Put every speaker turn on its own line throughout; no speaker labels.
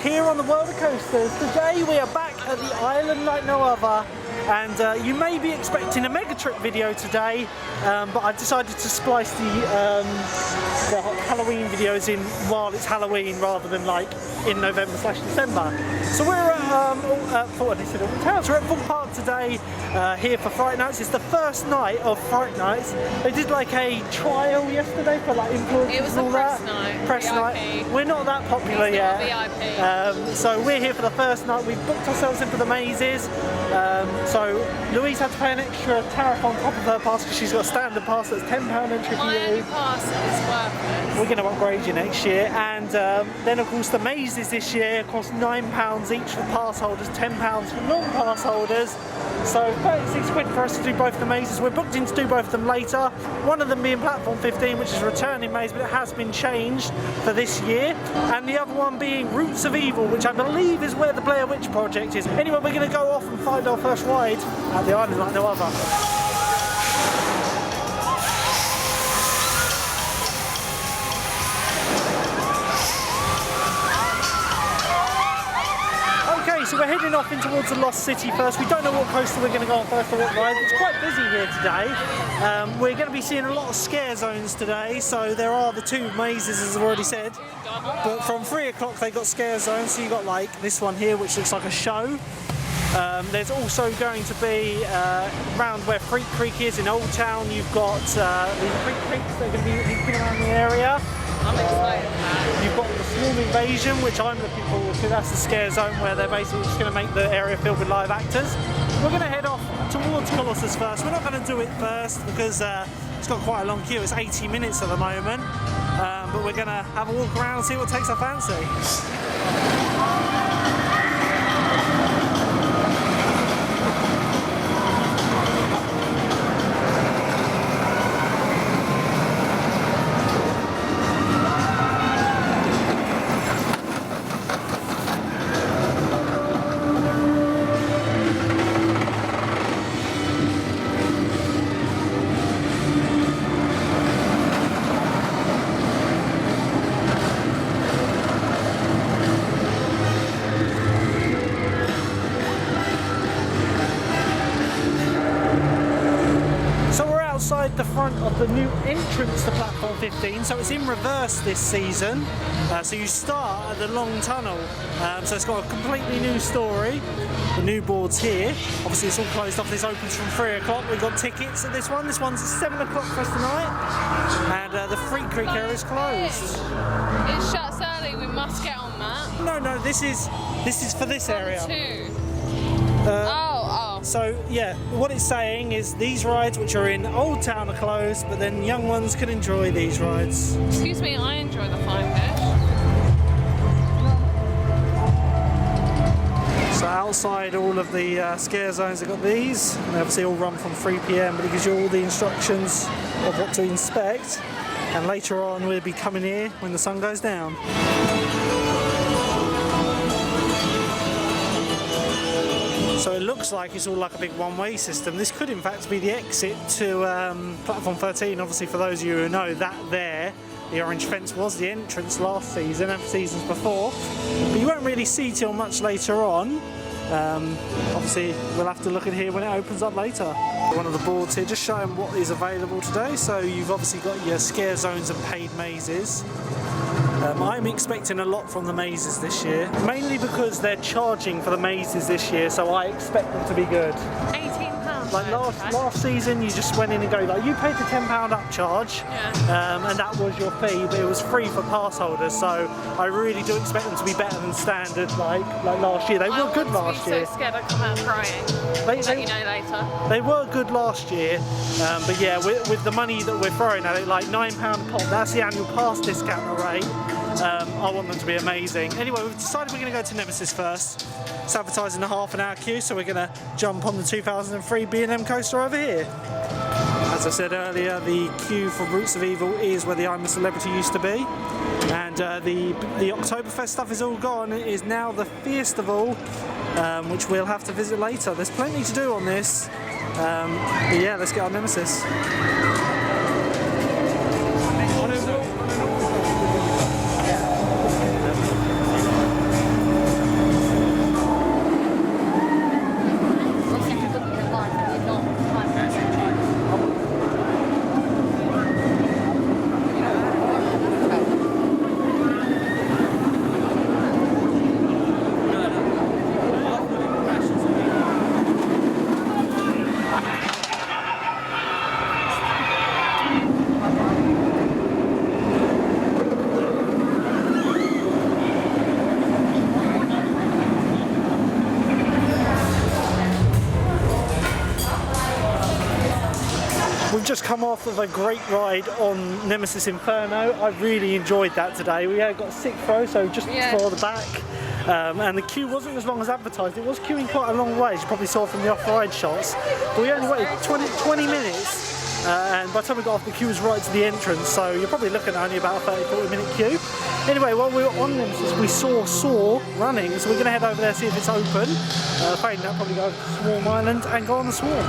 here on the World of Coasters. Today we are back at the island like no other, and you may be expecting a mega trip video today, but I've decided to splice the Halloween videos in while it's Halloween rather than like in November/December. So we're at Thorpe, we're at Thorpe Park today, here for Fright Nights. It's the first night of Fright Nights. They did like a trial yesterday for like influencers and all that. Press night. We're not that popular yet. VIP. So we're here for the first night. We've booked ourselves in for the mazes. So Louise had to pay an extra tariff on top of her pass because she's got a standard pass that's £10 entry for you.
My only pass is worthless.
We're going to upgrade you next year, and then of course the mazes this year cost £9 each for pass holders, £10 for non-pass holders. So 36 quid for us to do both the mazes. We're booked in to do both of them later. One of them being Platform 15, which is a returning maze, but it has been changed for this year. And the other one being Roots of Evil, which I believe is where the Blair Witch Project is. Anyway, we're going to go off and find our first ride at the island like no other. So we're heading off in towards the Lost City first. We don't know what coaster we're going to go on first or what ride. It's quite busy here today. We're going to be seeing a lot of scare zones today. So there are the two mazes, as I've already said. But from 3 o'clock they got scare zones. So you got like this one here, which looks like a show. There's also going to be around where Freak Creek is in Old Town. You've got the Freak Creeks that are going to be leaping around the area.
I'm excited for that.
You've got the Swarm Invasion, which I'm looking forward to. That's the scare zone where they're basically just going to make the area filled with live actors. We're going to head off towards Colossus first. We're not going to do it first because it's got quite a long queue. It's 80 minutes at the moment. But we're going to have a walk around and see what takes our fancy. The front of the new entrance to Platform 15, so it's in reverse this season. So you start at the long tunnel, so it's got a completely new story. The new board's here. Obviously it's all closed off. This opens from 3 o'clock. We've got tickets at this one. This one's at 7 o'clock for us tonight, and the Freak Creek area is closed.
It shuts early. We must get on that.
No, this is for this area. So yeah, what it's saying is these rides which are in Old Town are closed, but then young ones can enjoy these rides.
Excuse me, I enjoy the flying fish.
So outside all of the scare zones have got these, and they obviously all run from 3 PM, but it gives you all the instructions of what to inspect, and later on we'll be coming here when the sun goes down. So it looks like it's all like a big one-way system. This could in fact be the exit to Platform 13. Obviously for those of you who know, that there, the orange fence, was the entrance last season and seasons before. But you won't really see till much later on. Obviously we'll have to look at here when it opens up later. One of the boards here just showing what is available today. So you've obviously got your scare zones and paid mazes. I'm expecting a lot from the mazes this year, mainly because they're charging for the mazes this year, so I expect them to be good.
£18.
Like last season, you just went in and go like, you paid the £10 upcharge, and that was your fee, but it was free for pass holders. So I really do expect them to be better than standard, like last year. They were good last year.
I'm so scared I come out crying. Let you know later.
They were good last year, but yeah, with the money that we're throwing at it, like £9 a pop, that's the annual pass discount rate. I want them to be amazing. Anyway, we've decided we're going to go to Nemesis first. It's advertising a half-an-hour queue, so we're going to jump on the 2003 B&M coaster over here. As I said earlier, the queue for Roots of Evil is where the I'm a Celebrity used to be, and the Oktoberfest stuff is all gone. It is now the Festival, which we'll have to visit later. There's plenty to do on this, but yeah, let's get on Nemesis. we've just come off of a great ride on Nemesis Inferno. I really enjoyed that today. We got a sixth row, so just for the back. And the queue wasn't as long as advertised. It was queuing quite a long way, as you probably saw from the off-ride shots. But we only waited 20 minutes. And by the time we got off, the queue was right to the entrance, so you're probably looking at only about a 30-40 minute queue. Anyway, while we were on Nemesis, we saw running, so we're going to head over there, see if it's open. Failing that, probably go over to Swarm Island and go on the Swarm.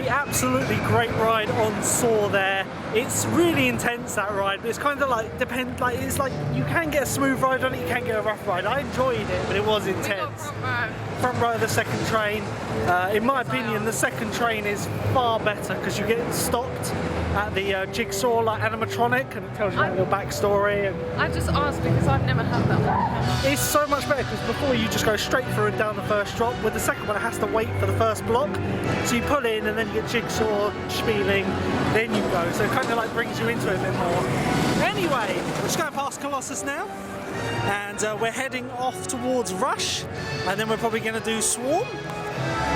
Absolutely great ride on Saw there. It's really intense, that ride, but it's kind of like it's like you can get a smooth ride on it, you can get a rough ride. I enjoyed it, but it was intense. Front row of the second train. In my opinion, the second train is far better because you get stopped at the Jigsaw like animatronic, and it tells you a little backstory. And
I just asked because I've never had that one.
it's so much better because before you just go straight through and down the first drop. With the second one, it has to wait for the first block. So you pull in and then you get Jigsaw, spieling, then you go. So it kind of like brings you into it a bit more. Anyway, we're just going past Colossus now. And we're heading off towards Rush, and then we're probably going to do Swarm.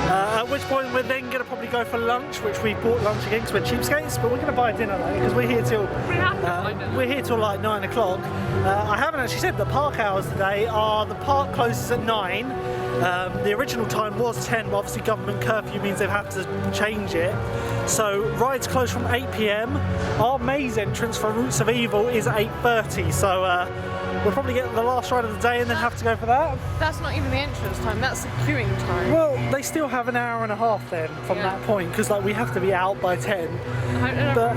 At which point we're then going to probably go for lunch, which we bought lunch again because we're cheapskates, but we're going to buy dinner later because we're here till like 9 o'clock. I haven't actually said the park hours today are the park closes at 9. The original time was 10, but obviously government curfew means they've had to change it. So rides close from 8 PM. Our maze entrance for Roots of Evil is 8:30, so we'll probably get the last ride of the day and then have to go for that.
That's not even the entrance time, that's the queuing time.
Well, they still have an hour and a half then from that point, because like we have to be out by 10. But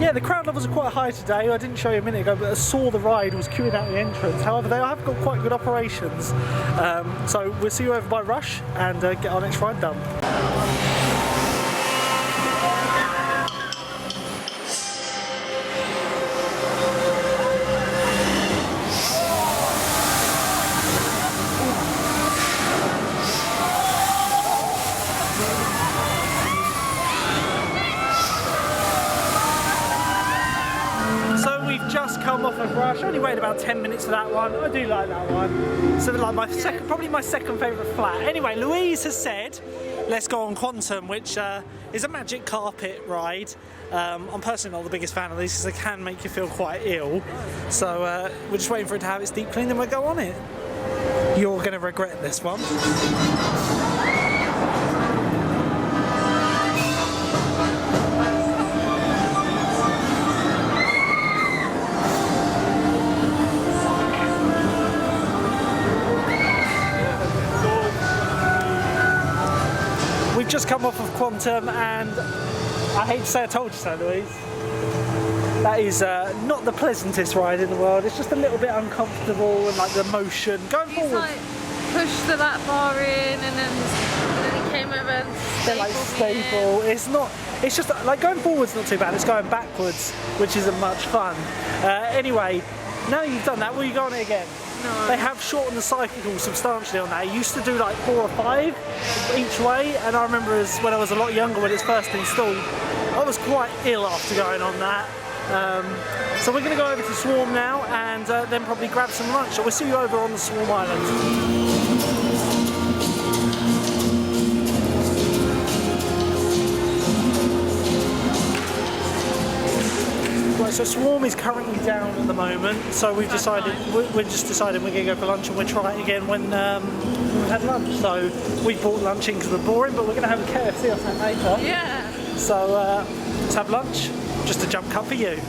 yeah, the crowd levels are quite high today. I didn't show you a minute ago, but I saw the ride was queuing out the entrance. However, they have got quite good operations. So we'll see you over by Rush and get our next ride done. Just come off of Rush. Only waited about 10 minutes for that one. I do like that one. So like probably my second favourite flat. Anyway, Louise has said let's go on Quantum, which is a magic carpet ride. I'm personally not the biggest fan of these because they can make you feel quite ill. So we're just waiting for it to have its deep clean and we'll go on it. You're going to regret this one. Just come off of Quantum, and I hate to say I told you so, Louise. That is not the pleasantest ride in the world. It's just a little bit uncomfortable and like the motion. Going forward.
Like pushed to that bar in and then he came over and
they're like staple. It's not. It's just like going forward's not too bad. It's going backwards, which isn't much fun. Anyway, now you've done that, will you go on it again?
No.
They have shortened the cycle substantially on that. It used to do like 4 or 5 each way, and I remember when I was a lot younger when it's first installed, I was quite ill after going on that. So we're going to go over to Swarm now and then probably grab some lunch. So we'll see you over on the Swarm Island. So Swarm is currently down at the moment, so we've decided we're just deciding we're going to go for lunch and we'll try it again when we've had lunch. So we bought lunch in because we're boring, but we're going to have a KFC or something later.
Yeah.
So let's have lunch. Just a jump cut for you.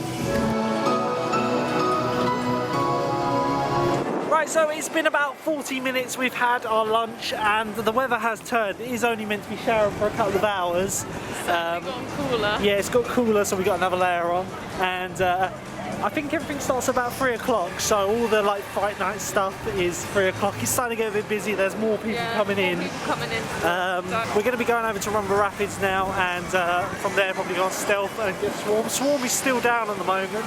Right, Right, so it's been about 40 minutes we've had our lunch and the weather has turned. It is only meant to be showering for a couple of hours.
It's gotten cooler.
Yeah, it's got cooler, so we got another layer on. And I think everything starts about 3 o'clock, so all the like Fright Night stuff is 3 o'clock. It's starting to get a bit busy, there's more people coming in. We're going to be going over to Rumba Rapids now, and from there probably go on Stealth and get Swarm. Swarm is still down at the moment,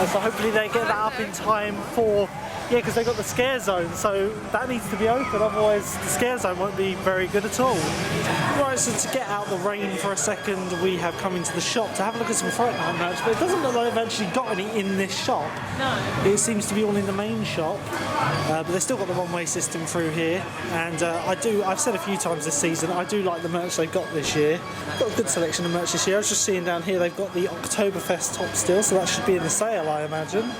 so hopefully they get that up in time for... Yeah, because they've got the scare zone, so that needs to be open, otherwise the scare zone won't be very good at all. Right, so to get out the rain for a second, we have come into the shop to have a look at some Fright Night merch, but it doesn't look like they've actually got any in this shop.
No.
It seems to be all in the main shop, but they've still got the one-way system through here, and I've said a few times this season, I do like the merch they've got this year. Got a good selection of merch this year. I was just seeing down here they've got the Oktoberfest top still, so that should be in the sale, I imagine.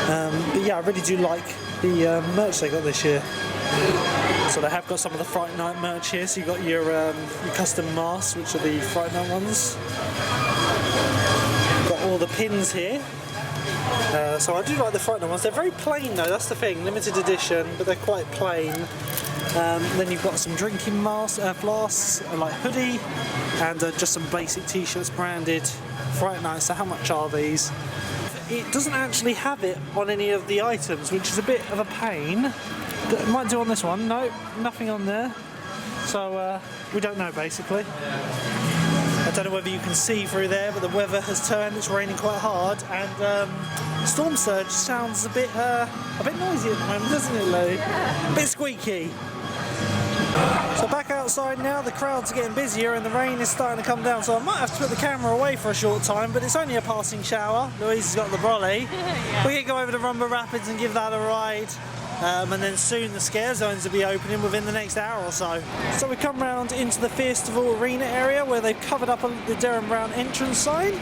But yeah, I really do like the merch they got this year. So they have got some of the Fright Night merch here. So you've got your custom masks, which are the Fright Night ones. Got all the pins here. So I do like the Fright Night ones. They're very plain though, that's the thing. Limited edition, but they're quite plain. Then you've got some drinking masks, flasks, like hoodie, and just some basic t-shirts branded Fright Night. So how much are these? It doesn't actually have it on any of the items, which is a bit of a pain. It might do on this one. No, nothing on there. So we don't know basically. I don't know whether you can see through there, but the weather has turned. It's raining quite hard, and Storm Surge sounds a bit noisy at the moment, doesn't it, Lou? A bit squeaky. So back outside now, the crowds are getting busier and the rain is starting to come down, so I might have to put the camera away for a short time, but it's only a passing shower. Louise has got the brolly. We're going to go over to Rumba Rapids and give that a ride, and then soon the scare zones will be opening within the next hour or so. So we come round into the Festival Arena area where they've covered up the Darren Brown entrance sign,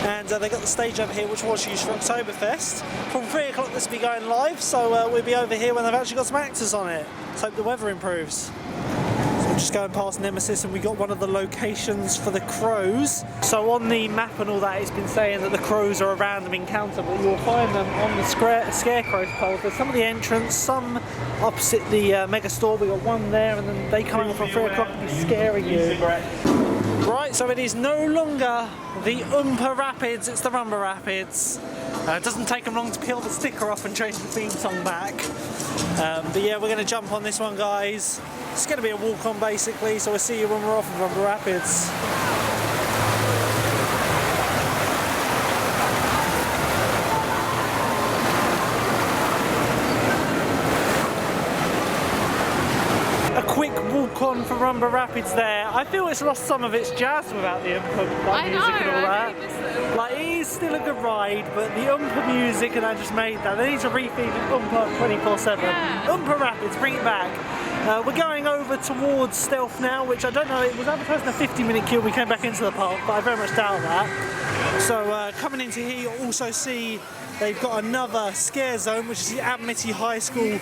and they've got the stage over here which was used for Oktoberfest. From 3 o'clock this will be going live, so we'll be over here when they've actually got some actors on it. Let's hope the weather improves. Just going past Nemesis, and we got one of the locations for the crows. So on the map and all that, it's been saying that the crows are a random encounter, but you'll find them on the scarecrow pole. There's some of the entrance, some opposite the mega store. We got one there, and then they come out from 3 o'clock and be scaring you. Right, so it is no longer the Umpa Rapids, it's the Rumba Rapids. It doesn't take them long to peel the sticker off and change the theme song back. But yeah, we're going to jump on this one, guys. It's going to be a walk-on basically, so we'll see you when we're off of Rumba Rapids. A quick walk-on for Rumba Rapids there. I feel it's lost some of its jazz without the Umpa music and all that. Like, it is still a good ride, but the Umpa music, and I just made that. They need to refeed Umpa 24/7.
Yeah.
Umpa Rapids, bring it back. We're going over towards Stealth now, which I don't know, it was advertised in a 50-minute queue. We came back into the park, but I very much doubt that. So coming into here, you'll also see they've got another scare zone, which is the Amity High School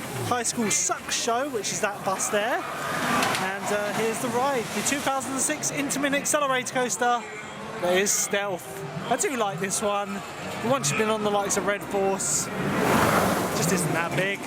Suck Show, which is that bus there. And here's the ride, the 2006 Intamin Accelerator Coaster. There is Stealth. I do like this one. Once you've been on the likes of Red Force, it just isn't that big.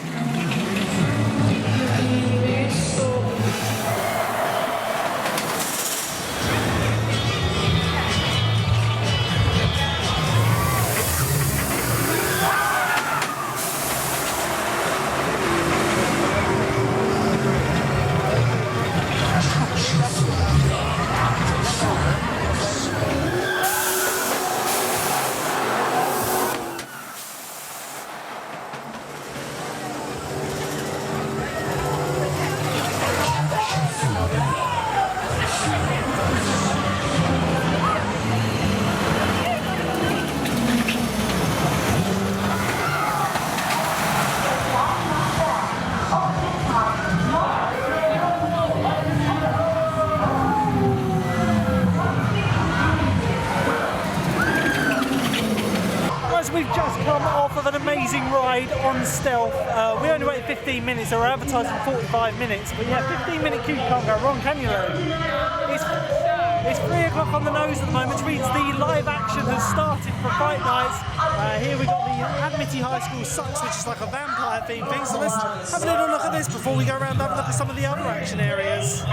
We've just come off of an amazing ride on Stealth. We only waited 15 minutes, so we're advertising 45 minutes. But yeah, 15-minute queue can't go wrong, can you, Lou? It's 3 o'clock on the nose at the moment, which means the live action has started for Fight Nights. Here we've got the Amity High School Sucks, which is like a vampire theme thing. So let's have a little look at this before we go around and have a look at some of the other action areas.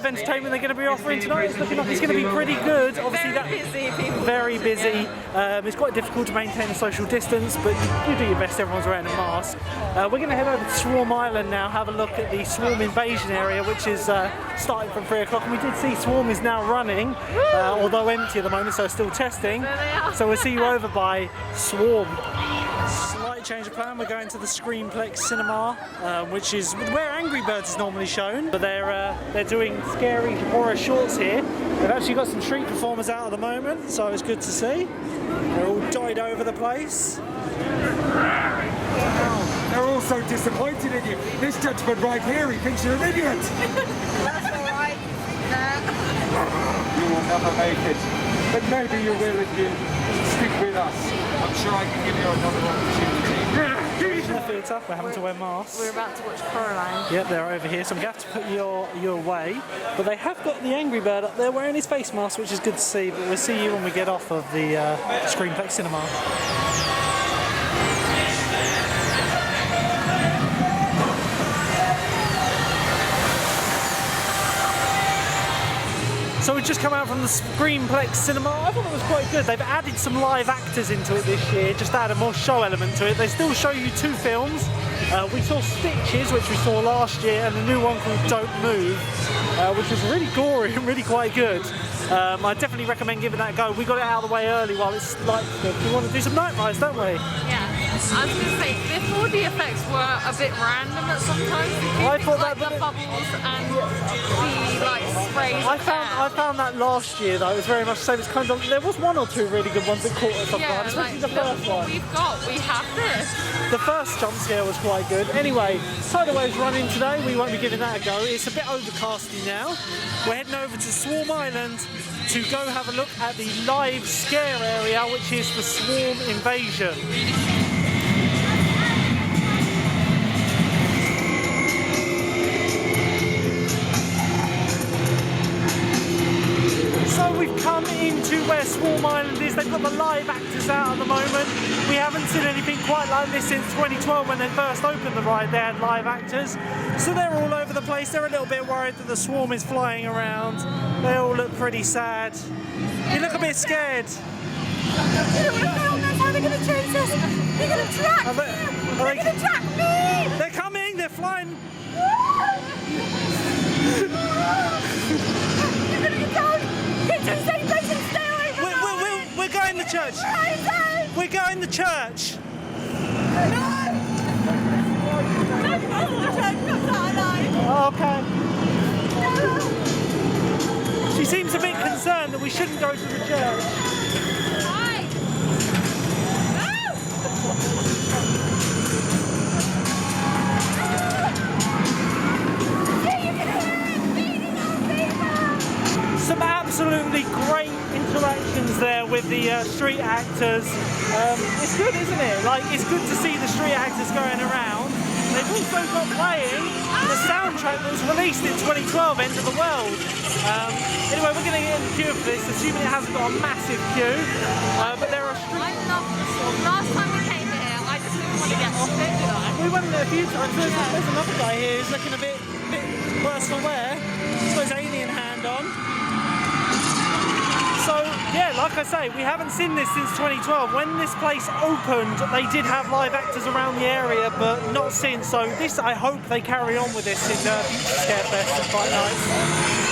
Entertainment they're going to be offering tonight. It's looking like it's going to be pretty good. Obviously, very busy. It's quite difficult to maintain a social distance, but you do your best. Everyone's wearing a mask. We're going to head over to Swarm Island now, have a look at the Swarm invasion area, which is starting from 3 o'clock. And we did see Swarm is now running, although empty at the moment, so still testing. So we'll see you over by Swarm. Slight change of plan. We're going to the Screenplex Cinema, which is where Angry Birds is normally shown, but they're doing scary horror shorts here. They've actually got some street performers out at the moment, so it's good to see. They're all died over the place.
They're all so disappointed in you. This gentleman right here, he thinks you're an idiot.
That's alright.
You will never make it. But maybe you will if you stick with us. I'm sure I can give you another opportunity.
In the theatre, we're having to wear masks.
We're about to watch Coraline.
Yep, they're over here, so I'm going to have to put you away. But they have got the Angry Bird up there wearing his face mask, which is good to see. But we'll see you when we get off of the Screenplex Cinema. So we've just come out from the Screenplex Cinema. I thought it was quite good. They've added some live actors into it this year, just to add a more show element to it. They still show you 2 films. We saw Stitches, which we saw last year, and a new one called Don't Move, which was really gory and really quite good. I definitely recommend giving that a go. We got it out of the way early while it's light. We want to do some night rides, don't we?
Yeah. I was going to say, before the effects were a bit random at sometimes.
I thought that
the bubbles and the like sprays.
I found that last year though. It was very much the same. It's kind of, there was 1 or 2 really good ones that caught us off guard, especially the first one.
We have this.
The first jump scare was quite good. Anyway, Tidal Wave's running today. We won't be giving that a go. It's a bit overcasty now. We're heading over to Swarm Island to go have a look at the live scare area, which is the Swarm invasion. So we've come into where Swarm Island is. They've got the live actors out at the moment. We haven't seen anything quite like this since 2012 when they first opened the ride. They had live actors. So they're all over the place. They're a little bit worried that the Swarm is flying around. They all look pretty sad. You look a bit scared.
How are they going to chase us? They're going to track They're going to track me!
They're coming! They're flying!
You're going to get down! Get to the same place and stay away from us!
We're going to church! We're going to church! Oh, okay. She seems a bit concerned that we shouldn't go to the church.
Why?
Some absolutely great interactions there with the street actors. It's good, isn't it? Like, it's good to see the street actors going around. They've also got playing the soundtrack that was released in 2012, End of the World. Anyway, we're going to get in the queue for this, assuming it hasn't got a massive queue. But there are street...
I love the song. Last time we came here, I just didn't want to get off it, did I?
We went in there a few times. There's another guy here who's looking a bit worse for wear. He's got his alien hand on. So, yeah, like I say, we haven't seen this since 2012. When this place opened, they did have live actors around the area, but not since. So this, I hope they carry on with this in future Scarefest and Fight Nights.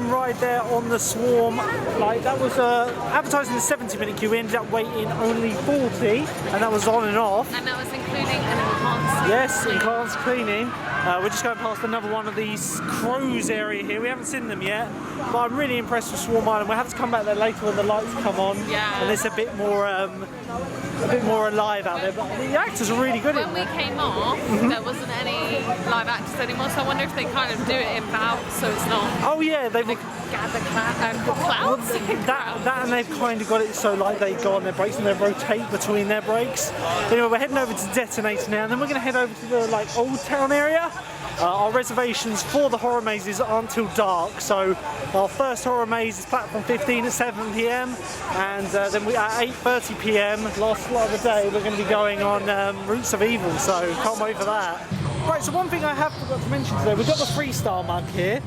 queuing right there on the Swarm. Like that was advertising the 70-minute queue. We ended up waiting only 40, and that was on and off.
And that was including an enhanced.
Yes, enhanced cleaning. We're just going past another one of these crows area here. We haven't seen them yet, but I'm really impressed with Swarm Island. We'll have to come back there later when the lights come on, and it's a bit more alive out there. But the actors are really good.
When we came off, there wasn't any live actors anymore, so I wonder if they kind of do it in bouts, so it's not.
Oh yeah, they've
gather clouds.
that and they've kind of got it so like they go on their breaks and they rotate between their breaks. Anyway, we're heading over to Detonator now, and then we're going to head over to the like Old Town area. Our reservations for the horror mazes aren't till dark, so our first horror maze is platform 15 at 7 PM, and then we at 8:30 PM, last slot of the day, we're going to be going on Roots of Evil, so can't wait for that. Right, so one thing I have forgot to mention today, we've got the Freestyle mug here,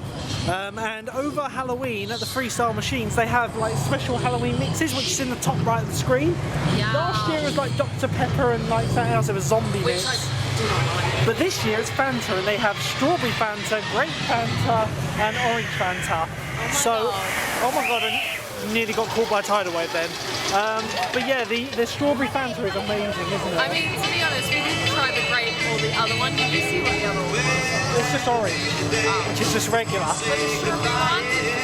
and over Halloween at the Freestyle machines they have like special Halloween mixes, which is in the top right of the screen.
Yeah.
Last year it was like Dr. Pepper and like something else, it was zombie mix. But this year it's Fanta, and they have strawberry Fanta, grape Fanta, and orange Fanta. Oh my god, I nearly got caught by a tidal wave then. But yeah, the strawberry Fanta is amazing, isn't it?
I mean, to be honest, we didn't try the grape or the other one. Did you see what the other one was?
It's just orange, which is just regular.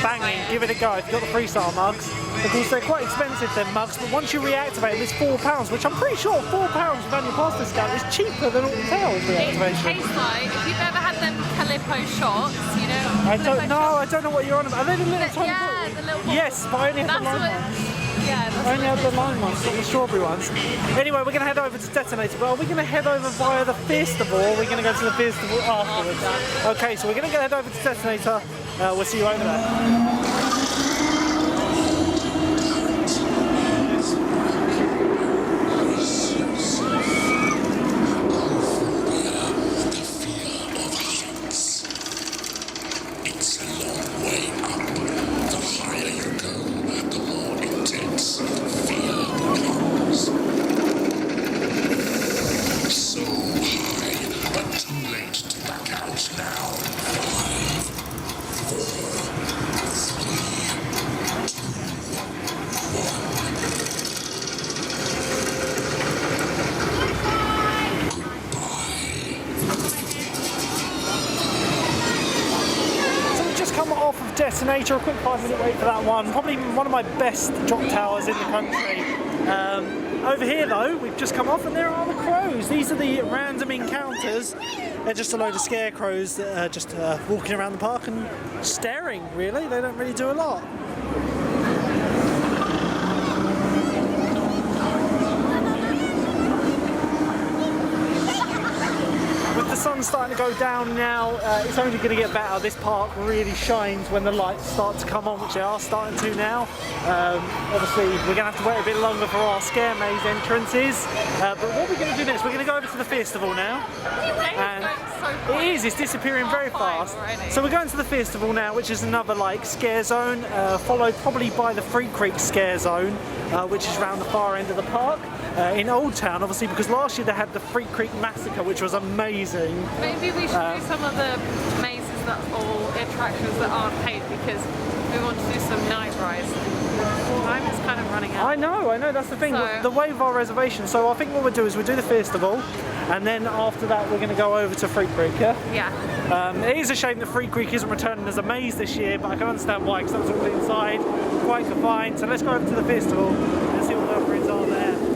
Banging, give it a go if you've got the Freestyle mugs. Of course, they're quite expensive, them mugs, but once you reactivate them, it's £4, which I'm pretty sure £4 with annual pass discount is cheaper than Alton Tales reactivation.
It tastes like, if you've ever had them Calippo shots, you know.
I don't know what you're on about. Are they the little tiny
the little bottles?
Yes, but I only have the lime ones.
Yeah, that's
I only have the lime ones, not the strawberry ones. Anyway, we're going to head over to Detonator. Well, are we going to head over via the festival, or are we going to go to the festival afterwards? Okay, so we're going to head over to Detonator. We'll see you over there. Detonator, a quick 5-minute wait for that one. Probably one of my best drop towers in the country. Over here though, we've just come off and there are the crows. These are the random encounters. They're just a load of scarecrows that are just walking around the park and staring, really. They don't really do a lot. The sun's starting to go down now. It's only going to get better. This park really shines when the lights start to come on, which they are starting to now. Obviously, we're going to have to wait a bit longer for our scare maze entrances. But what we're going to do next, we're going to go over to the festival now. And it's disappearing very fast. So we're going to the festival now, which is another like scare zone, followed probably by the Free Creek scare zone, which is around the far end of the park. In Old Town, obviously, because last year they had the Free Creek Massacre, which was amazing.
Maybe we should do some of the mazes or attractions that aren't paid, because we want to do some night rides. Time is kind of running out.
I know, that's the thing.
So,
the way of our reservation. So I think what we'll do is we'll do the festival, and then after that we're going to go over to Free Creek,
yeah?
It is a shame that Free Creek isn't returning as a maze this year, but I can understand why, because that was all inside, quite confined. So let's go over to the festival and see what the offerings are there.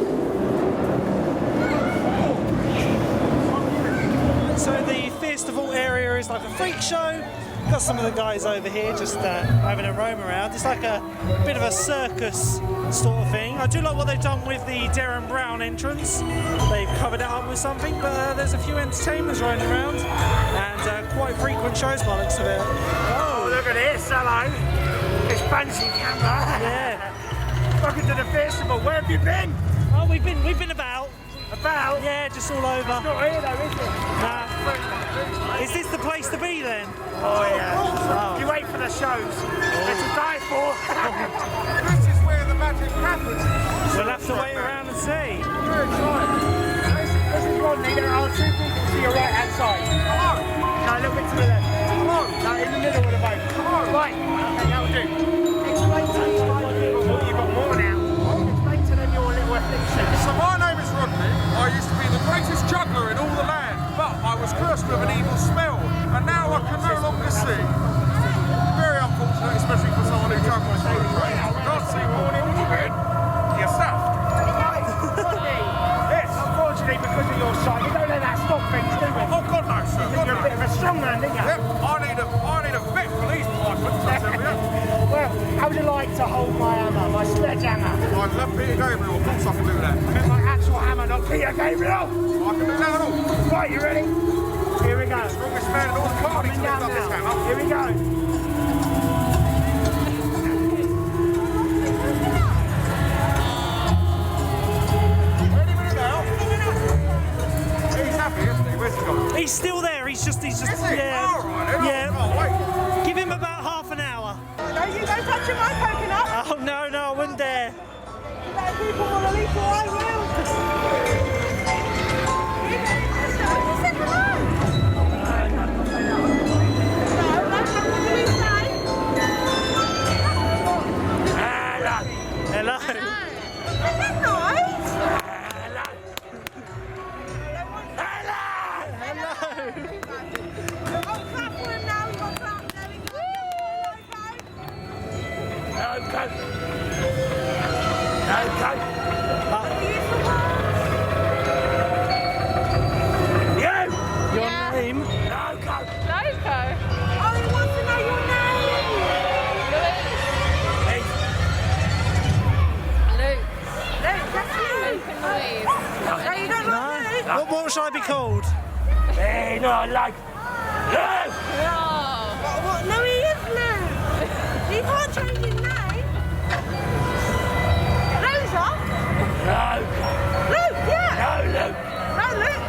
So the festival area is like a freak show. Got some of the guys over here just having a roam around. It's like a bit of a circus sort of thing. I do like what they've done with the Darren Brown entrance. They've covered it up with something, but there's a few entertainers running around and quite frequent shows by the looks of it.
Oh, look at this, hello. It's fancy camera.
Yeah.
Welcome to the festival. Where have you been?
Oh, we've been about.
About?
Yeah, just all over.
It's not here though, is it?
Nah. Is this the place to be then?
Oh yeah.
Oh.
You wait for the shows. It's to die for. This is where the magic happens.
We'll have to wait around and see.
This is Rodney. There are two people to your right hand side. Come on. No, a little bit to the left. Come on. No, in the middle of the boat. Come on. Right. I need a vet for these pythons, I tell you.
Well, how would you like to hold my hammer, my sledgehammer?
I'd love Peter Gabriel, of course I can do that.
I meant my actual hammer, not Peter Gabriel.
I can do that at all.
Right, you ready? Here we go.
Strongest man in all the party
Coming
to
down
lift up this
now.
hammer.
Here we go.
He's still there. He's just
Is he?
yeah.
All right, then.
Yeah.
Oh, wait.
Give him about half an hour.
No, you don't touch my coconut.
Oh no, I wouldn't dare.
Let people want to leave, or I will. You said hello. No, that's not what you say.
Hello.
Isn't that nice? I'll clap for him now. You've got to clap. There we go.
Your name?
Loco.
Oh, he wants to know your name.
Luke.
Luke, that's you.
Luke and Louise.
No, you don't like Luke.
What should I be called?
Hey, no, like. Luke!
Oh.
What? No, he is Luke. He can't change his name. Rosa? Luke, yeah.
No, Luke.
No, Luke.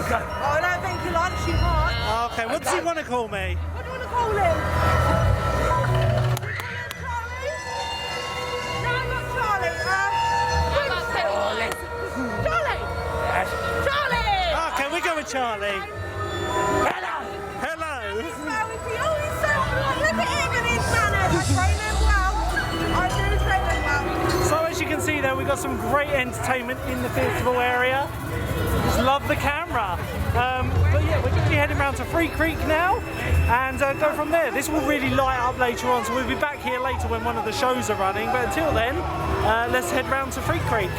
Okay.
Oh, I don't think he likes you much.
Okay, what does he want to call me?
What do you want to call him? Do you call him Charlie? No, not Charlie.
How about Teddy?
Charlie.
Yes.
Charlie.
Okay, we go with Charlie.
Hello.
Hello.
Well, if he always sounds like, look at him and his manners. I train him well. I do train him well.
So as you can see there, we've got some great entertainment in the festival area. Just love the camera. But yeah, we're going to be heading round to Free Creek now and go from there. This will really light up later on, so we'll be back here later when one of the shows are running. But until then, let's head round to Free Creek.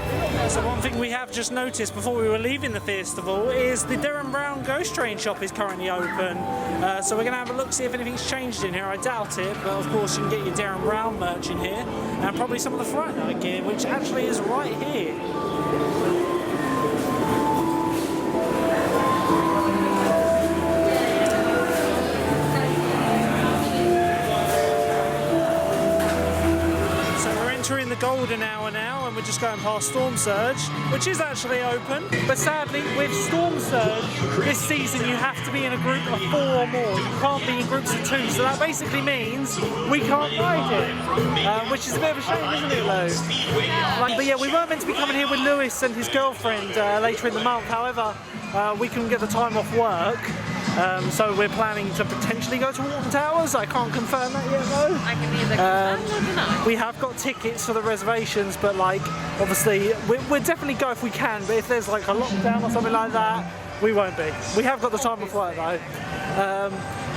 So one thing we have just noticed before we were leaving the festival is the Darren Brown Ghost Train shop is currently open. So we're going to have a look, see if anything's changed in here. I doubt it, but of course you can get your Darren Brown merch in here and probably some of the Fright Night gear, which actually is right here. Entering the golden hour now, and we're just going past Storm Surge, which is actually open. But sadly, with Storm Surge this season, you have to be in a group of 4 or more. You can't be in groups of 2, so that basically means we can't ride it, which is a bit of a shame, isn't it, Lou? But yeah, we weren't meant to be coming here with Lewis and his girlfriend later in the month. However, we couldn't get the time off work. So we're planning to potentially go to Walton Towers. I can't confirm that yet though.
I can either confirm or deny.
We have got tickets for the reservations, but like obviously we'll definitely go if we can, but if there's like a lockdown or something like that, we won't be. We have got the time off work though.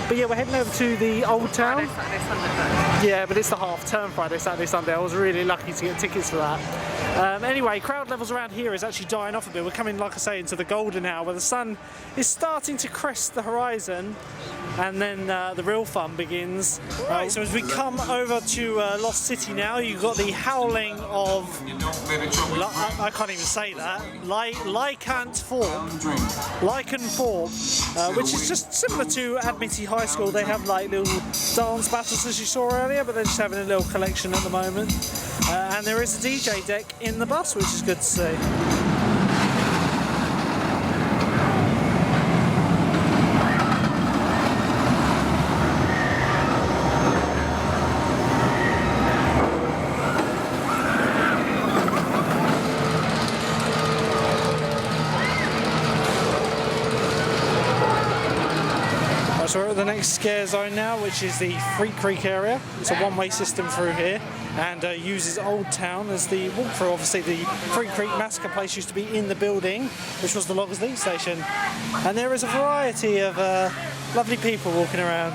But yeah, we're heading over to the Old Town.
Friday, Saturday, Sunday.
Yeah, but it's the half term Friday, Saturday, Sunday. I was really lucky to get tickets for that. Anyway, crowd levels around here is actually dying off a bit. We're coming, like I say, into the golden hour where the sun is starting to crest the horizon, and then the real fun begins. Right, so as we come over to Lost City now, you've got the howling of... I can't even say that. Lycan Thorpe, which is just similar to Admitty High School. They have like little dance battles as you saw earlier, but they're just having a little collection at the moment. And there is a DJ deck in the bus, which is good to see. So we're at the next scare zone now, which is the Free Creek area. It's a one-way system through here and uses Old Town as the walkthrough. Obviously the Free Creek Massacre place used to be in the building, which was the Loggers Leap station. And there is a variety of lovely people walking around.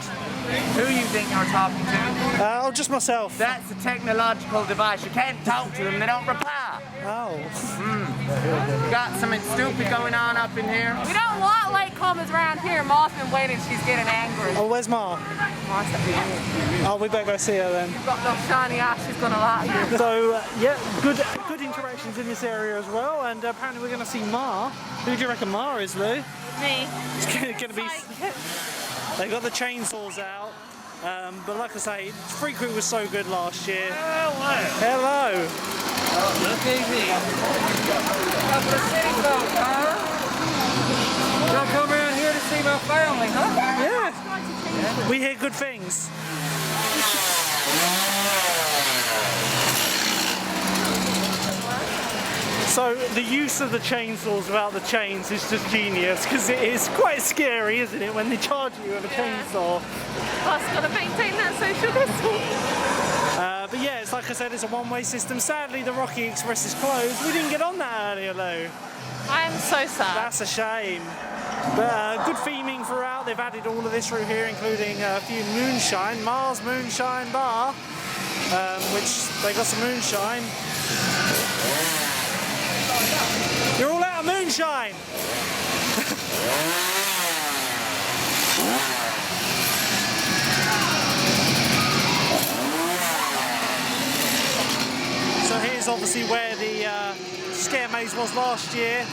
Who you think you're talking to?
Oh, just myself.
That's a technological device. You can't talk to them, they don't reply.
Oh.
You got something stupid going on up in here?
We don't want latecomers around here. Ma's been waiting, she's getting angry.
Oh, where's Ma?
Ma's at the end.
Oh, we better go see her then.
You've got those shiny eyes, she's gonna like you.
So, yeah, good interactions in this area as well, and apparently we're going to see Ma. Who do you reckon Ma is, Lou?
Me.
It's going to be... They got the chainsaws out, but like I say, Free Crew was so good last year. Hello.
Look easy. Couple of city folk, huh? Y'all come around here to see my family, huh?
Yeah. We hear good things. So the use of the chainsaws without the chains is just genius, because it is quite scary, isn't it, when they charge you with a chainsaw.
Plus, gotta maintain that social distance.
But yeah, it's like I said, it's a one-way system. Sadly, the Rocky Express is closed. We didn't get on that earlier, Lou.
I am so sad.
That's a shame. But good theming throughout. They've added all of this through here, including a few moonshine, Mars Moonshine Bar, which they got some moonshine. You're all out of moonshine! So here's obviously where the scare maze was last year,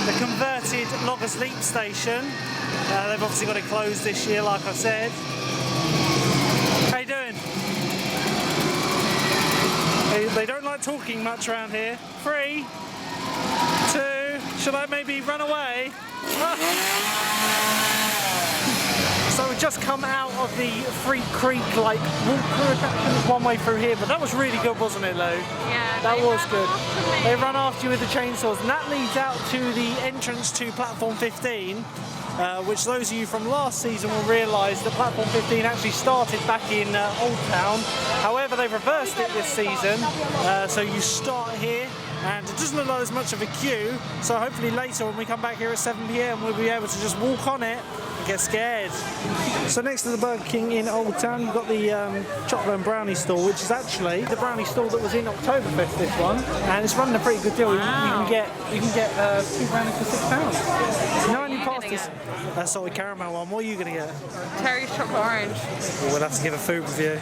the converted Loggers Leap station. They've obviously got it closed this year, like I said. How you doing? They don't like talking much around here. 3, 2, should I maybe run away? So we've just come out of the Free Creek walk through attraction one way through here, but that was really good, wasn't it, Lou?
Yeah,
that
they
was
ran
good.
after me.
They run after you with the chainsaws, and that leads out to the entrance to platform 15, which those of you from last season will realise that platform 15 actually started back in Old Town. However, they've reversed it this season, so you start here. And it doesn't look like there's much of a queue, so hopefully later when we come back here at 7 PM we'll be able to just walk on it and get scared. So next to the Burger King in Old Town, you've got the chocolate and brownie stall, which is actually the brownie stall that was in Oktoberfest, this one, and it's running a pretty good deal.
Wow.
You can get 2 brownies for £6. You know, when you pass this salted caramel one, what are you going to get?
Terry's chocolate orange.
We'll have to give a food review.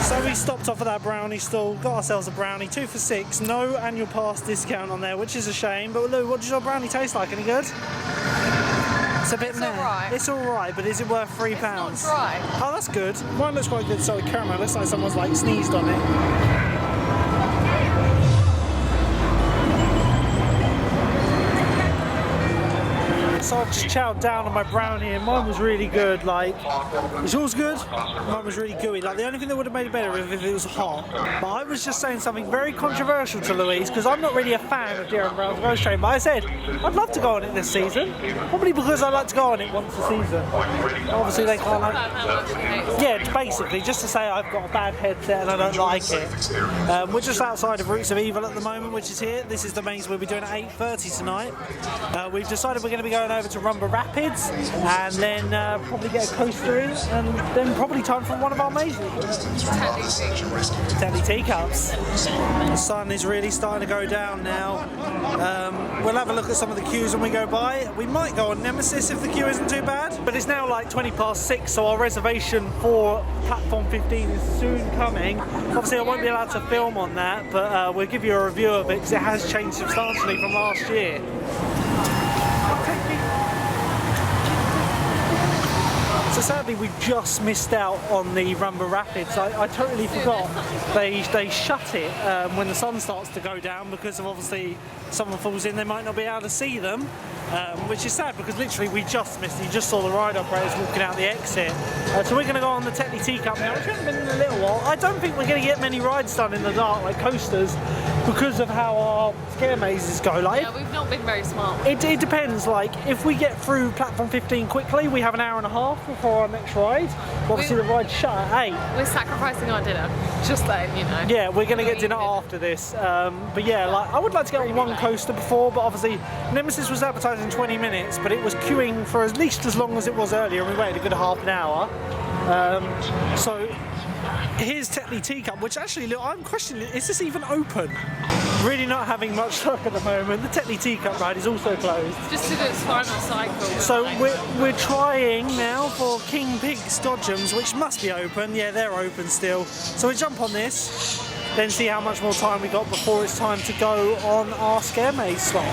So we stopped off at that brownie stall, got ourselves a brownie, 2 for £6, no annual pass discount on there, which is a shame. But Lou, what does your brownie taste like? Any good? It's a bit
It's
meh.
alright.
It's alright, but is it worth £3?
It's not dry.
Oh, that's good. Mine looks quite good salted caramel. Looks like someone's like sneezed on it. So I've just chowed down on my brownie, and mine was really good. Like, is yours good? Mine was really gooey. Like, the only thing that would have made it better is if it was hot. But I was just saying something very controversial to Louise, because I'm not really a fan of Darren Brown's Roast Train, but I said I'd love to go on it this season. Probably because I like to go on it once a season. Obviously they can't like... Yeah, basically, just to say I've got a bad headset and I don't like it. We're just outside of Roots of Evil at the moment, which is here. This is the maze we'll be doing at 8:30 tonight. We've decided we're going to be going over to Rumba Rapids and then probably get a coaster in, and then probably time for one of our mazes. Teddy teacups. The sun is really starting to go down now. We'll have a look at some of the queues when we go by. We might go on Nemesis if the queue isn't too bad, but it's now like 6:20, so our reservation for platform 15 is soon coming. Obviously I won't be allowed to film on that, but we'll give you a review of it because it has changed substantially from last year. So sadly we just missed out on the Rumba Rapids. I totally forgot they shut it when the sun starts to go down, because of obviously someone falls in, they might not be able to see them, which is sad because literally we just missed it. You just saw the ride operators walking out the exit. So we're going to go on the Tetley Teacup now, which hasn't been in a little while. I don't think we're going to get many rides done in the dark, like coasters, because of how our scare mazes go. Like,
Yeah, we've not been very smart.
it depends. Like, if we get through platform 15 quickly, we have an hour and a half before our next ride. Obviously the ride's shut at 8.
We're sacrificing our dinner. Just letting you know.
Yeah, we're going to get dinner after this. But yeah, like, I would like to get on one coaster before, but obviously Nemesis was advertised in 20 minutes, but it was queuing for at least as long as it was earlier, and we waited a good half an hour. So here's Tetley Teacup, which actually, look, I'm questioning, is this even open? Really not having much luck at the moment. The Tetley Teacup ride is also closed.
Just to do its final cycle.
So we're trying now for King Pig's Dodgems, which must be open. Yeah, they're open still. So we jump on this, then see how much more time we got before it's time to go on our Scare Maze slot.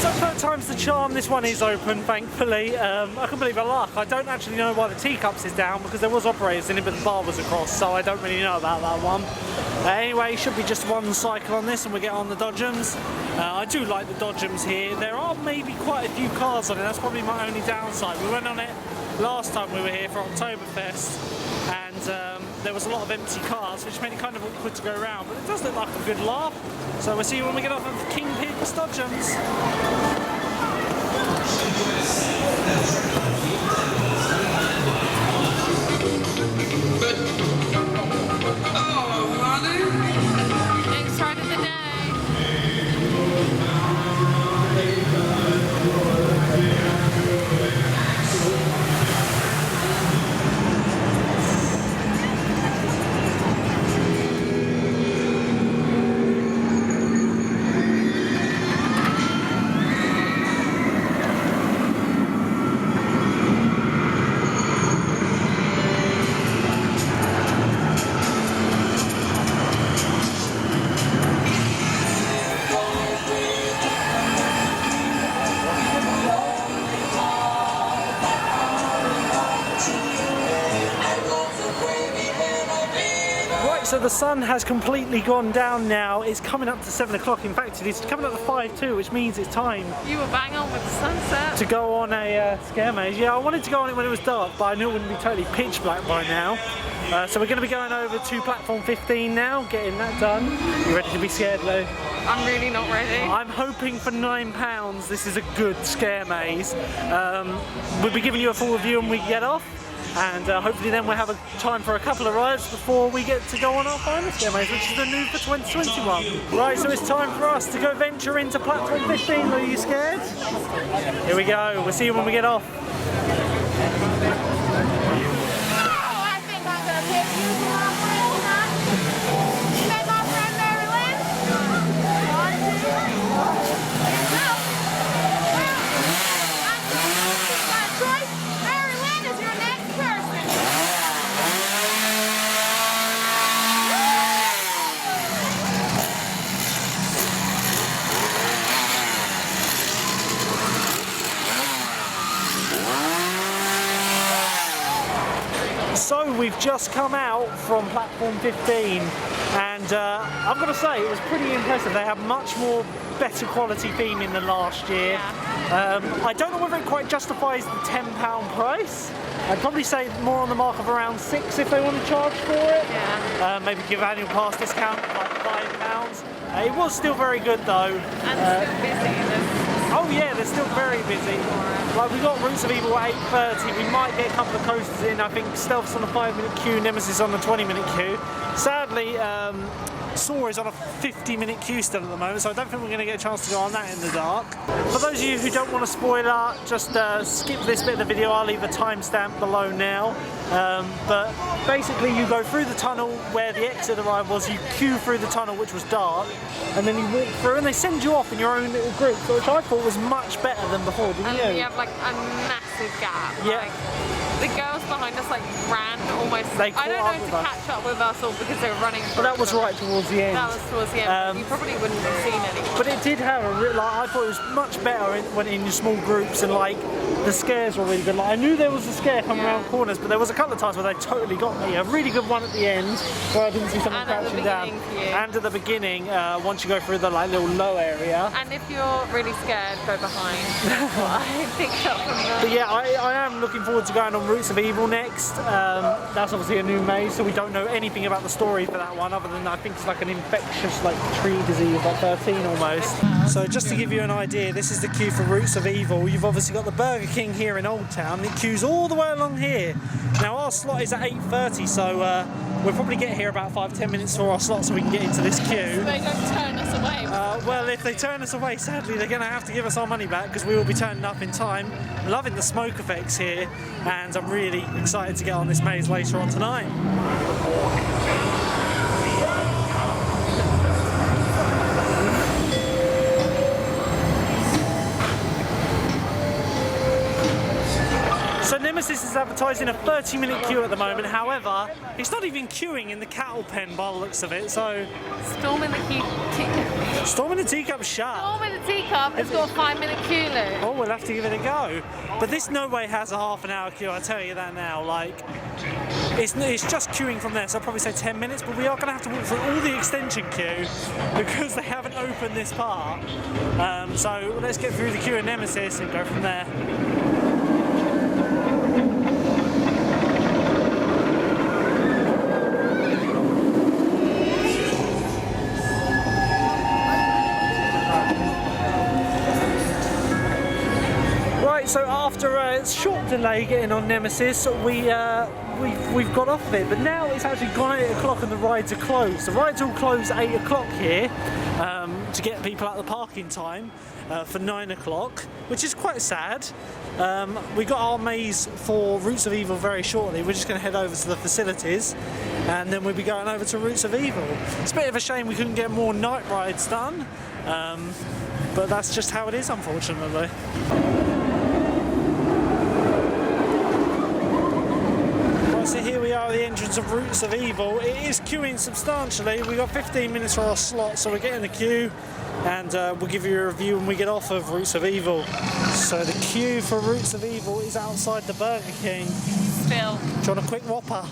So third time's the charm. This one is open, thankfully. I can believe our luck. I don't actually know why the teacups is down because there was operators in it, but the bar was across, so I don't really know about that one. Anyway, should be just one cycle on this and we get on the Dodgems. I do like the Dodgems here. There are maybe quite a few cars on it. That's probably my only downside. We went on it last time we were here for Oktoberfest, and there was a lot of empty cars, which made it kind of awkward to go around, but it does look like a good laugh. So we'll see you when we get off of King Pig's Dodgems.
Next ride of the day.
So the sun has completely gone down now. It's coming up to 7 o'clock. In fact, it's coming up to 5:02, which means it's time
You were bang on with the sunset.
to go on a Scare Maze. Yeah, I wanted to go on it when it was dark, but I knew it wouldn't be totally pitch black by now. So we're going to be going over to platform 15 now, getting that done. You ready to be scared, Lou?
I'm really not ready.
I'm hoping for £9 this is a good Scare Maze. We'll be giving you a full review when we get off. And hopefully then we'll have a time for a couple of rides before we get to go on our final Scare Maze, which is the new for 2021. Right, so it's time for us to go venture into platform 15. Are you scared? Here we go. We'll see you when we get off.
Oh, I think I'm gonna pick you for my friend, huh? You met my friend Mary Lynn? 1, 2, 3. No. Well, you got a choice. Mary Lynn is your next person.
So we've just come out from platform 15 and I'm going to say it was pretty impressive. They have much more better quality theming than last year. I don't know whether it quite justifies the £10 price. I'd probably say more on the mark of around £6 if they want to charge for it.
Yeah.
Maybe give annual pass discount like £5. It was still very good though.
And it's still busy.
Oh yeah, they're still very busy. Like we got Roots of Evil at 8:30. We might get a couple of coasters in. I think Stealth's on a 5-minute queue, Nemesis on the 20-minute queue. Sadly, Saw is on a 50-minute queue still at the moment, so I don't think we're going to get a chance to go on that in the dark. For those of you who don't want to spoiler, just skip this bit of the video. I'll leave a timestamp below now. But basically you go through the tunnel where the exit of the ride was, you queue through the tunnel which was dark, and then you walk through and they send you off in your own little group, which I thought was much better than before, didn't
And
you?
we have like a massive gap.
Yeah.
Like, the girls behind us like ran almost.
They
I don't
caught up
know
with
to
us.
catch up with us or because they were running.
But that was right towards the end.
That was towards the end. You probably wouldn't have seen anyone.
But it did have a real, like, I thought it was much better when in your small groups, and like the scares were really good. Like I knew there was a scare coming around corners, but there was a couple of times where they totally got me. A really good one at the end where I didn't see someone
And at the
crouching down.
beginning for you.
And at the beginning, once you go through the like little low area.
And if you're really scared, go behind. That's what I picked up from that.
But yeah, I am looking forward to going on Roots of Evil next. That's obviously a new maze, so we don't know anything about the story for that one, other than I think it's like an infectious like tree disease, like 13 almost. So just to give you an idea, this is the queue for Roots of Evil. You've obviously got the Burger King here in Old Town. It queues all the way along here. Now our slot is at 8:30, so we'll probably get here about 5-10 minutes for our slot so we can get into this queue.
So they don't turn us away.
Well, if they turn us away, sadly, they're going to have to give us our money back because we will be turning up in time. I'm loving the smoke effects here, and I'm really excited to get on this maze later on tonight. So Nemesis is advertising a 30-minute queue at the moment. However, it's not even queuing in the cattle pen by the looks of it. So
Storm in the teacup.
Storm in the Teacup shut.
Storm in the teacup has got a 5-minute queue, Lou.
Oh, we'll have to give it a go. But this no way has a half-an-hour queue. I tell you that now. Like, it's just queuing from there. So I'll probably say 10 minutes. But we are going to have to walk through all the extension queue because they haven't opened this part. So let's get through the queue in Nemesis and go from there. So after a short delay getting on Nemesis, we've got off of it, but now it's actually gone 8 o'clock and the rides are closed. The rides all close at 8 o'clock here to get people out of the parking time for 9 o'clock, which is quite sad. We got our maze for Roots of Evil very shortly. We're just going to head over to the facilities and then we'll be going over to Roots of Evil. It's a bit of a shame we couldn't get more night rides done, but that's just how it is, unfortunately. So here we are at the entrance of Roots of Evil. It is queuing substantially. We've got 15 minutes for our slot, so we're getting the queue and we'll give you a review when we get off of Roots of Evil. So the queue for Roots of Evil is outside the Burger King.
Still.
Do you want a quick Whopper?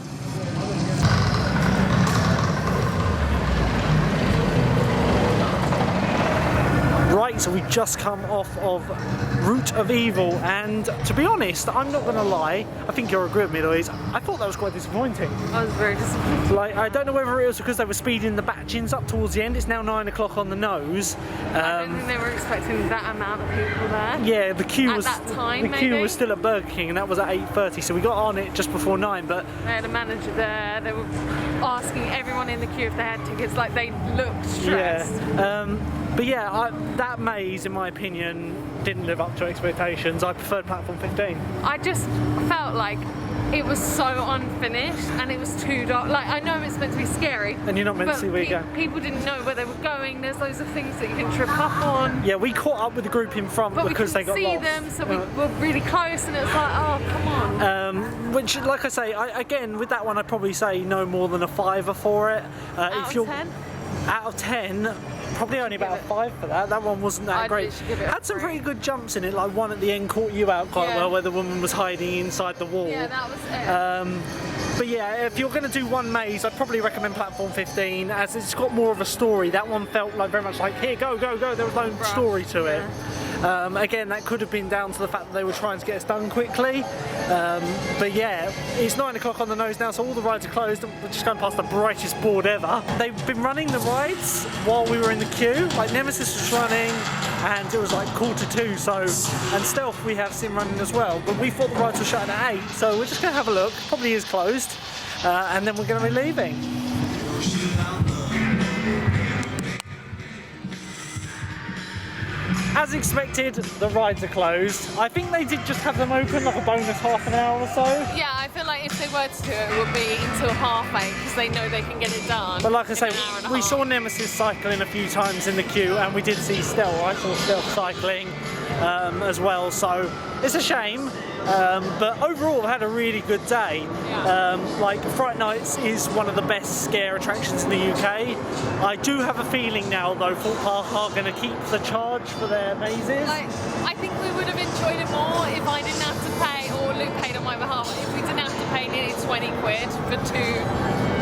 Right, so we just come off of Root of Evil, and to be honest, I'm not going to lie, I think you'll agree with me, Louise, I thought that was quite disappointing.
I was very disappointed.
Like, I don't know whether it was because they were speeding the batch-ins up towards the end. It's now 9 o'clock on the nose.
I don't think they were expecting that amount of people there.
Yeah, the queue
At
was
that time,
the queue
maybe?
was still at Burger King, and that was at 8:30, so we got on it just before 9. But
They had a manager there. They were asking everyone in the queue if they had tickets. Like, they looked stressed.
yeah, but yeah, that maze, in my opinion, didn't live up to expectations. I preferred platform 15.
I just felt like it was so unfinished and it was too dark. Like, I know it's meant to be scary.
And you're not meant to see where you're going.
People didn't know where they were going. There's loads of things that you can trip up on.
Yeah, we caught up with the group in front
But
because
we
they got
couldn't see
lost.
them, so we were really close and it was like, oh, come on.
Which, like I say, again, with that one, I'd probably say no more than a 5 for it.
Out of 10?
Out of 10, probably only about a 5 for that. That one wasn't that
I'd
great.
literally give it a
Had some
3.
pretty good jumps in it, like one at the end caught you out quite
Yeah.
well, where the woman was hiding inside the wall.
Yeah, that was it.
But yeah, if you're going to do one maze, I'd probably recommend platform 15, as it's got more of a story. That one felt like very much like, here, go, go, go. There was no story to it. Again, that could have been down to the fact that they were trying to get us done quickly. But yeah, it's 9 o'clock on the nose now, so all the rides are closed. We're just going past the brightest board ever. They've been running the rides while we were in the queue. Like, Nemesis was running, and it was like 1:45, so, and Stealth we have seen running as well. But we thought the rides were shutting at 8, so we're just going to have a look. Probably is closed, and then we're going to be leaving. As expected, the rides are closed. I think they did just have them open like a bonus half an hour or so.
Yeah, I feel like if they were to do it, it would be until 8:30 because they know they can get it done.
But like I
in
say,
an hour and a
we
half.
saw Nemesis cycling a few times in the queue, and we did see Stealth. I saw Stealth cycling as well, so it's a shame. But overall, I've had a really good day.
Yeah.
Like, Fright Nights is one of the best scare attractions in the UK. I do have a feeling now, though, Thorpe Park are going to keep the charge for their mazes.
Like, I think we would have enjoyed it more if I didn't have to pay, or Luke paid on my behalf, if we didn't have to pay nearly 20 quid for 2,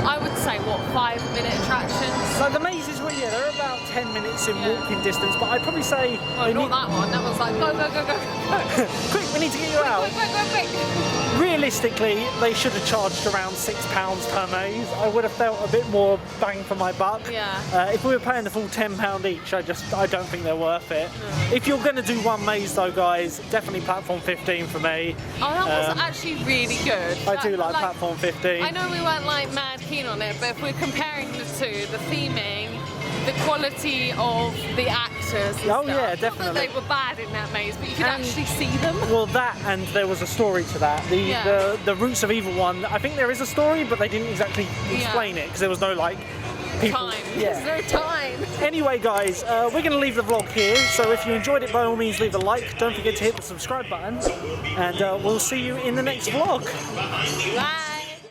I would say, what, 5-minute attractions?
So the mazes, well, yeah, they're about 10 minutes in
Yeah.
walking distance, but I'd probably say...
Well, not that one. That was like, go, go, go, go, go.
Quick, we need to get you out.
quick.
Realistically, they should have charged around £6 per maze. I would have felt a bit more bang for my buck.
Yeah.
If we were paying the full £10 each, I don't think they're worth it. If you're going to do one maze though, guys, definitely platform 15 for me.
Oh, that was actually really good.
I do like platform 15.
I know we weren't like mad keen on it, but if we're comparing the two, the theming, the quality of the actors and
Oh,
stuff,
yeah,
not that
definitely.
they were bad in that maze, but you could actually see them.
Well, that, and there was a story to that. The Roots of Evil one, I think there is a story, but they didn't exactly explain it because there was no like people.
Time.
Yeah.
There's no time.
Anyway, guys, we're going to leave the vlog here. So if you enjoyed it, by all means, leave a like. Don't forget to hit the subscribe button, and we'll see you in the next vlog.
Bye.